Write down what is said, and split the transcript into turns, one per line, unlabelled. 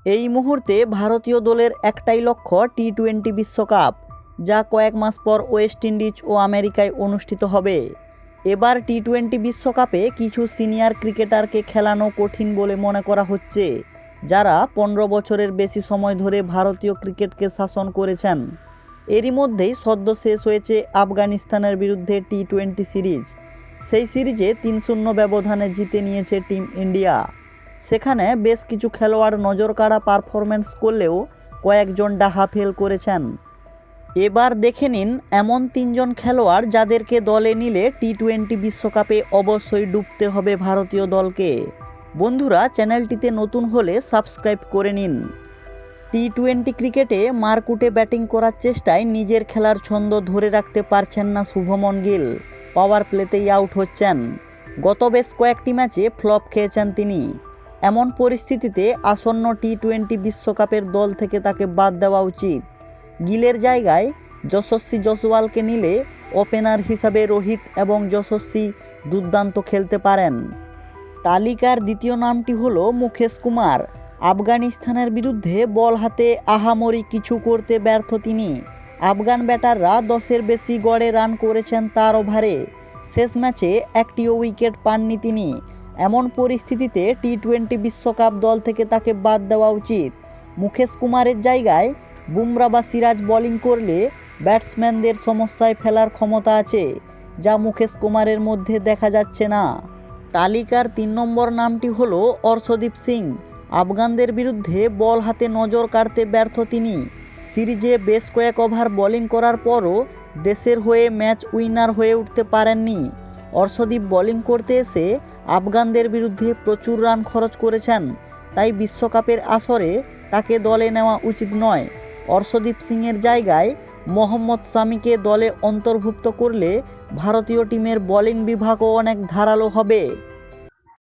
এই মুহূর্তে ভারতীয় দলের একটাই লক্ষ্য টি-20 বিশ্বকাপ, যা কয়েক মাস পর ওয়েস্ট ইন্ডিজ ও আমেরিকায় অনুষ্ঠিত হবে। এবার টি-20 বিশ্বকাপে কিছু সিনিয়র ক্রিকেটারকে খেলানো কঠিন বলে মনে করা হচ্ছে, যারা 15 বছরের বেশি সময় ধরে ভারতীয় ক্রিকেটকে শাসন করেছেন। এরই মধ্যেই সদ্য শেষ হয়েছে আফগানিস্তানের বিরুদ্ধে টি-20 সিরিজ। সেই সিরিজে 3-0 ব্যবধানে জিতে নিয়েছে টিম ইন্ডিয়া। সেখানে বেশ কিছু খেলোয়াড় নজরকাড়া পারফরম্যান্স করলেও কয়েকজন ডাহা ফেল করেছেন। এবার দেখে নিন এমন 3 জন খেলোয়াড় যাদেরকে দলে নিলে টি-20 বিশ্বকাপে অবশ্যই ডুবতে হবে ভারতীয় দলকে। বন্ধুরা, চ্যানেলটিতে নতুন হলে সাবস্ক্রাইব করে নিন। টি-20 ক্রিকেটে মারকুটে ব্যাটিং করার চেষ্টায় নিজের খেলার ছন্দ ধরে রাখতে পারছেন না শুভমন গিল। পাওয়ার প্লেতেই আউট হচ্ছেন। গত বেশ কয়েকটি ম্যাচে ফ্লপ খেয়েছেন তিনি। এমন পরিস্থিতিতে আসন্ন টি-20 বিশ্বকাপের দল থেকে তাকে বাদ দেওয়া উচিত। গিলের জায়গায় যশস্বী জয়সওয়ালকে নিলে ওপেনার হিসাবে রোহিত এবং যশস্বী দুর্দান্ত খেলতে পারেন। তালিকার দ্বিতীয় নামটি হলো মুকেশ কুমার। আফগানিস্তানের বিরুদ্ধে বল হাতে আহামরি কিছু করতে ব্যর্থ তিনি। আফগান ব্যাটাররা 10-এর বেশি গড়ে রান করেছেন তার ওভারে। শেষ ম্যাচে একটিও উইকেট পাননি তিনি। এমন পরিস্থিতিতে টি-20 বিশ্বকাপ দল থেকে তাকে বাদ দেওয়া উচিত। মুকেশ কুমারের জায়গায় বুমরা বা সিরাজ বোলিং করলে ব্যাটসম্যানদের সমস্যায় ফেলার ক্ষমতা আছে, যা মুকেশ কুমারের মধ্যে দেখা যাচ্ছে না। তালিকার 3 নম্বর নামটি হলো অর্শদীপ সিং। আফগানদের বিরুদ্ধে বল হাতে নজর কাড়তে ব্যর্থ তিনি। সিরিজে বেশ কয়েক ওভার বোলিং করার পরও দেশের হয়ে ম্যাচ উইনার হয়ে উঠতে পারেননি। অর্শদীপ বোলিং করতে এসে আফগানদের বিরুদ্ধে প্রচুর রান খরচ করেছেন, তাই বিশ্বকাপের আসরে তাকে দলে নেওয়া উচিত নয়। অর্শদীপ সিংয়ের জায়গায় মোহাম্মদ শামিকে দলে অন্তর্ভুক্ত করলে ভারতীয় টিমের বোলিং বিভাগও অনেক ধারালো হবে।